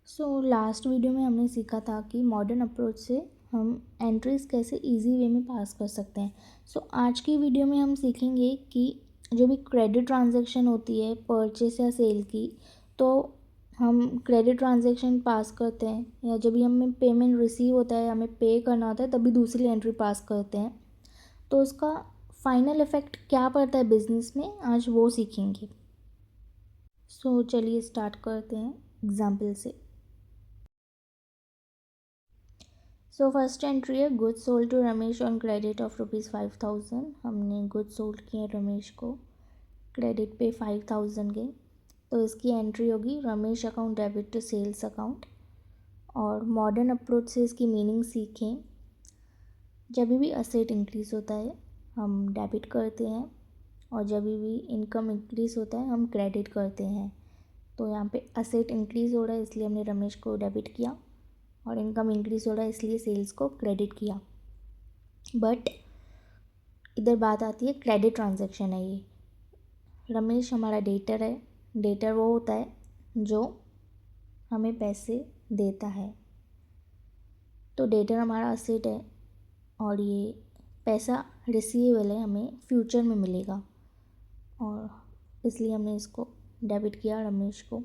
Last video में हमने सीखा था कि मॉडर्न अप्रोच से हम एंट्रीज कैसे इजी वे में पास कर सकते हैं। आज की वीडियो में हम सीखेंगे कि जो भी क्रेडिट ट्रांजैक्शन होती है परचेस या सेल की, तो हम क्रेडिट ट्रांजैक्शन पास करते हैं या जब भी हमें पेमेंट रिसीव होता है, हमें पे करना होता है, तभी दूसरी एंट्री पास करते हैं। तो उसका फाइनल इफ़ेक्ट क्या पड़ता है बिजनेस में, आज वो सीखेंगे। चलिए स्टार्ट करते हैं एग्जाम्पल से। फर्स्ट एंट्री है goods sold to Ramesh on credit of ₹5000। हमने गुड्स सोल्ड किए रमेश को, क्रेडिट पे 5000 के। तो इसकी एंट्री होगी Ramesh account debit to sales account. और मॉडर्न अप्रोच से इसकी मीनिंग सीखें। जब भी असेट इंक्रीज़ होता है हम डेबिट करते हैं, और जब भी इनकम इंक्रीज़ होता है हम क्रेडिट करते हैं। तो यहाँ पे असेट इंक्रीज़ हो रहा है इसलिए हमने रमेश को डेबिट किया, और इनकम इंक्रीज़ हो रहा है इसलिए सेल्स को क्रेडिट किया। बट इधर बात आती है क्रेडिट ट्रांजैक्शन है ये। रमेश हमारा डेटर है। डेटर वो होता है जो हमें पैसे देता है। तो डेटर हमारा असेट है और ये पैसा रिसीवेबल है, हमें फ्यूचर में मिलेगा, और इसलिए हमने इसको डेबिट किया रमेश को।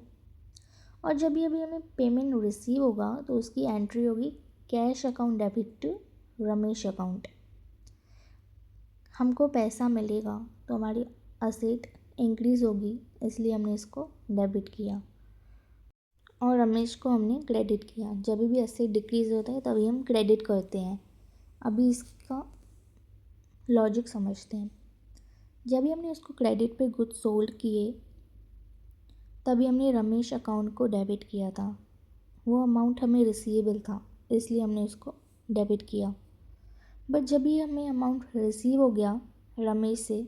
और जब भी अभी हमें पेमेंट रिसीव होगा तो उसकी एंट्री होगी cash account debit to Ramesh account. हमको पैसा मिलेगा तो हमारी असेट इंक्रीज़ होगी, इसलिए हमने इसको डेबिट किया, और रमेश को हमने क्रेडिट किया। जब भी असेट डिक्रीज़ होता है तभी हम क्रेडिट करते हैं। अभी इसका लॉजिक समझते हैं। जब भी हमने उसको क्रेडिट पे गुड्स सोल्ड किए तभी हमने रमेश अकाउंट को डेबिट किया था। वो अमाउंट हमें रिसीवेबल था इसलिए हमने उसको डेबिट किया। बट जब भी हमें अमाउंट रिसीव हो गया रमेश से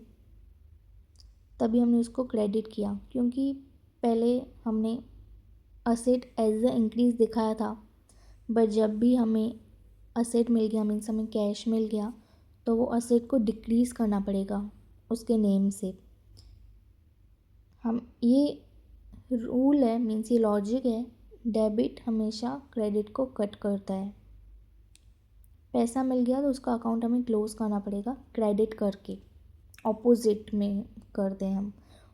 तभी हमने उसको क्रेडिट किया, क्योंकि पहले हमने असेट एज अ इंक्रीज़ दिखाया था। बट जब भी हमें असेट मिल गया, मीन्स हमें कैश मिल गया, तो वो असेट को डिक्रीज़ करना पड़ेगा उसके नेम से। हम ये रूल है, मीन्स ये लॉजिक है, डेबिट हमेशा क्रेडिट को कट करता है। पैसा मिल गया तो उसका अकाउंट हमें क्लोज़ करना पड़ेगा क्रेडिट करके, ऑपोजिट में करते हैं हम।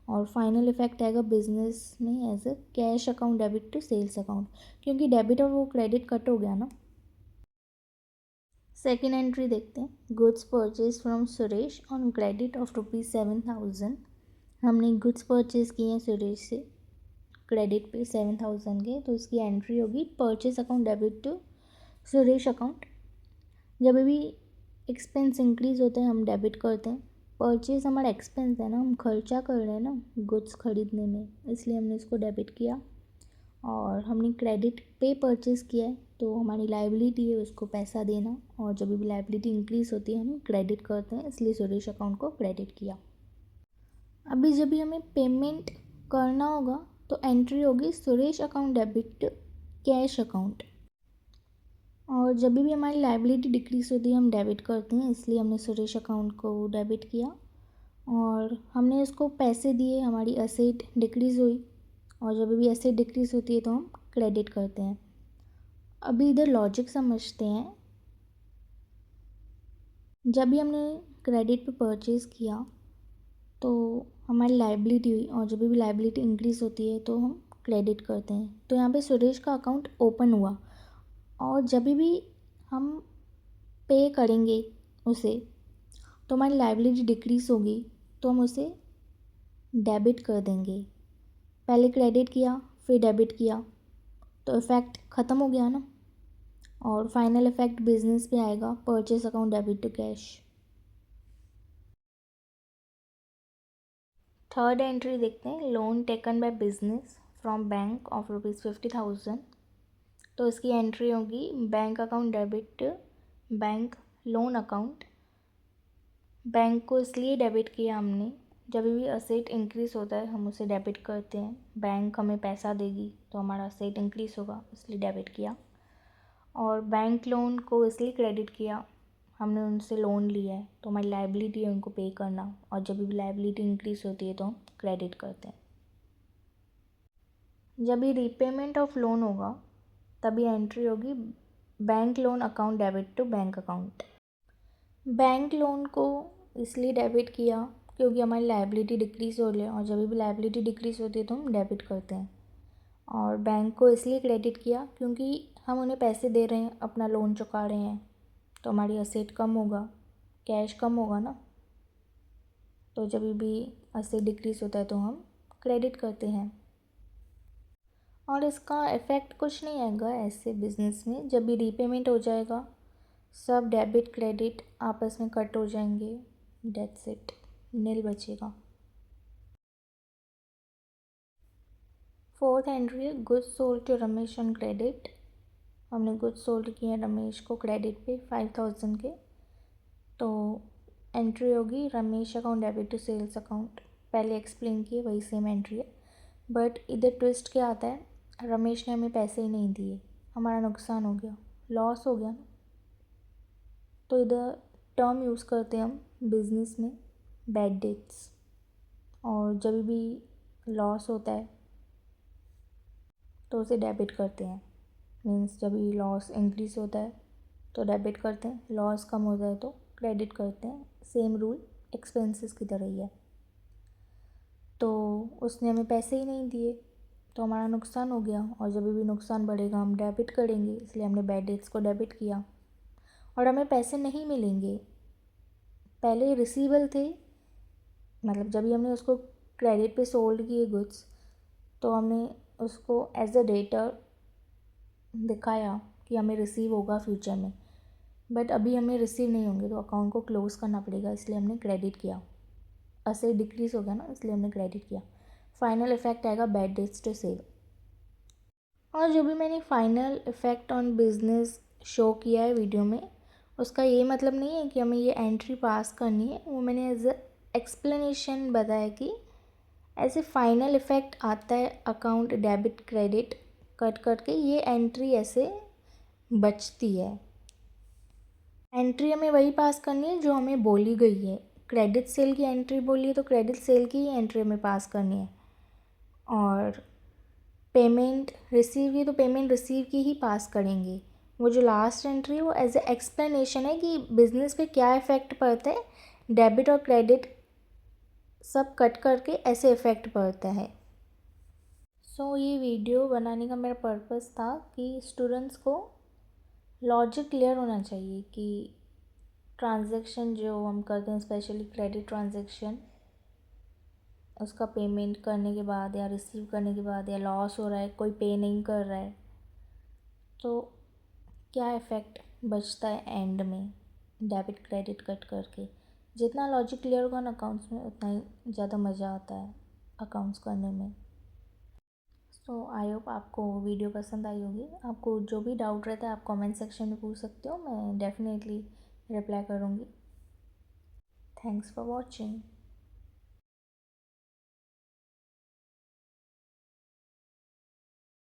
और फाइनल इफेक्ट आएगा बिजनेस में as a cash account debit to sales account, क्योंकि डेबिट और वो क्रेडिट कट हो गया ना। सेकेंड एंट्री देखते हैं। Goods purchase from Suresh on credit of ₹7000। हमने गुड्स परचेज किए हैं सुरेश से क्रेडिट पे 7000 के, तो इसकी एंट्री होगी purchase account debit to Suresh account. जब भी एक्सपेंस इंक्रीज़ होते हैं हम डेबिट करते हैं। परचेज हमारा एक्सपेंस है ना, हम खर्चा कर रहे हैं ना गुड्स खरीदने में, इसलिए हमने इसको डेबिट किया। और हमने क्रेडिट पे परचेज़ किया है तो हमारी लाइबिलिटी है उसको पैसा देना, और जब भी लाइबिलिटी इंक्रीज़ होती है हम क्रेडिट करते हैं, इसलिए सुरेश अकाउंट को क्रेडिट किया। अभी जब भी हमें पेमेंट करना होगा तो एंट्री होगी Suresh account debit cash account. और जब भी हमारी लाइबिलिटी डिक्रीज़ होती है हम डेबिट करते हैं, इसलिए हमने सुरेश अकाउंट को डेबिट किया। और हमने उसको पैसे दिए, हमारी असेट डिक्रीज़ हुई, और जब भी असेट डिक्रीज़ होती है तो हम क्रेडिट करते हैं। अभी इधर लॉजिक समझते हैं। जब भी हमने क्रेडिट पे परचेज़ किया तो हमारी लाइबिलिटी हुई, और जब भी लाइबिलिटी इंक्रीज़ होती है तो हम क्रेडिट करते हैं। तो यहाँ पे सुरेश का अकाउंट ओपन हुआ, और जब भी हम पे करेंगे उसे तो हमारी लाइबिलिटी डिक्रीज़ होगी, तो हम उसे डेबिट कर देंगे। पहले क्रेडिट किया फिर डेबिट किया तो इफ़ेक्ट ख़त्म हो गया ना, और फाइनल इफ़ेक्ट बिजनेस पे आएगा purchase account debit to cash. Third entry देखते हैं। Loan taken by business from bank of ₹50,000। तो इसकी एंट्री होगी bank account debit bank loan account. Bank को इसलिए डेबिट किया हमने, जब भी असेट इंक्रीज़ होता है हम उसे डेबिट करते हैं। बैंक हमें पैसा देगी तो हमारा असेट इंक्रीज़ होगा, इसलिए डेबिट किया। और बैंक लोन को इसलिए क्रेडिट किया, हमने उनसे लोन लिया है तो हमारी लाइबिलिटी है उनको पे करना, और जब भी लाइबिलिटी इंक्रीज़ होती है तो हम क्रेडिट करते हैं। जब भी रीपेमेंट ऑफ लोन होगा तभी एंट्री होगी bank loan account debit to bank account. Bank loan को इसलिए डेबिट किया क्योंकि हमारी लायबिलिटी डिक्रीज़ हो रही है, और जब भी लायबिलिटी डिक्रीज़ होती है तो हम डेबिट करते हैं। और बैंक को इसलिए क्रेडिट किया क्योंकि हम उन्हें पैसे दे रहे हैं, अपना लोन चुका रहे हैं, तो हमारी असेट कम होगा, कैश कम होगा ना। तो जब भी असेट डिक्रीज़ होता है तो हम क्रेडिट करते हैं। और इसका इफ़ेक्ट कुछ नहीं आएगा ऐसे बिजनेस में, जब भी रीपेमेंट हो जाएगा सब डेबिट क्रेडिट आपस में कट हो जाएंगे, डेट्स इट, नील बचेगा। फोर्थ एंट्री है goods sold to Ramesh on credit. हमने गुड्स सोल्ड किए रमेश को क्रेडिट पे 5000 के, तो एंट्री होगी Ramesh account debit to sales account. पहले एक्सप्लेन किए वही सेम एंट्री है, बट इधर ट्विस्ट क्या आता है, रमेश ने हमें पैसे ही नहीं दिए, हमारा नुकसान हो गया, लॉस हो गया ना। तो इधर टर्म यूज़ करते हैं हम बिजनेस में, बैड डेट्स। और जब भी लॉस होता है तो उसे डेबिट करते हैं, मीन्स जब भी लॉस इंक्रीज होता है तो डेबिट करते हैं, लॉस कम होता है तो क्रेडिट करते हैं। सेम रूल एक्सपेंसेस की तरह ही है। तो उसने हमें पैसे ही नहीं दिए तो हमारा नुकसान हो गया, और जब भी नुकसान बढ़ेगा हम डेबिट करेंगे, इसलिए हमने बैड डेट्स को डेबिट किया। और हमें पैसे नहीं मिलेंगे, पहले रिसीवेबल थे, मतलब जब भी हमने उसको क्रेडिट पे सोल्ड किए गुड्स तो हमने उसको एज अ डेटर दिखाया कि हमें रिसीव होगा फ्यूचर में, बट अभी हमें रिसीव नहीं होंगे तो अकाउंट को क्लोज़ करना पड़ेगा, इसलिए हमने क्रेडिट किया। असेट डिक्रीज़ हो गया ना, इसलिए हमने क्रेडिट किया। फाइनल इफेक्ट आएगा बैड डेट्स टू सेल। और जो भी मैंने final effect on business show किया है वीडियो में, उसका ये मतलब नहीं है कि हमें ये एंट्री पास करनी है, वो मैंने एज अ एक्सप्लेनेशन बताया कि ऐसे फाइनल इफेक्ट आता है अकाउंट डेबिट क्रेडिट कट करके, ये एंट्री ऐसे बचती है। एंट्री हमें वही पास करनी है जो हमें बोली गई है, क्रेडिट सेल की एंट्री बोली है तो क्रेडिट सेल की ही एंट्री हमें पास करनी है, और पेमेंट रिसीव की तो पेमेंट रिसीव की ही पास करेंगे। वो जो लास्ट एंट्री है वो एज ए एक्सप्लेनेशन है कि बिजनेस पे क्या इफ़ेक्ट पड़ता है, डेबिट और क्रेडिट सब कट करके ऐसे इफ़ेक्ट पड़ता है। सो ये वीडियो बनाने का मेरा पर्पस था कि स्टूडेंट्स को लॉजिक क्लियर होना चाहिए कि ट्रांजैक्शन जो हम करते हैं, स्पेशली क्रेडिट ट्रांजैक्शन, उसका पेमेंट करने के बाद या रिसीव करने के बाद या लॉस हो रहा है, कोई पे नहीं कर रहा है, तो क्या इफ़ेक्ट बचता है एंड में डेबिट क्रेडिट कट करके। जितना लॉजिक क्लियर होगा ना अकाउंट्स में, उतना ही ज़्यादा मज़ा आता है अकाउंट्स करने में। सो आई होप आपको वीडियो पसंद आई होगी। आपको जो भी डाउट रहता है आप कमेंट सेक्शन में पूछ सकते हो, मैं डेफिनेटली रिप्लाई करूँगी। Thanks for watching.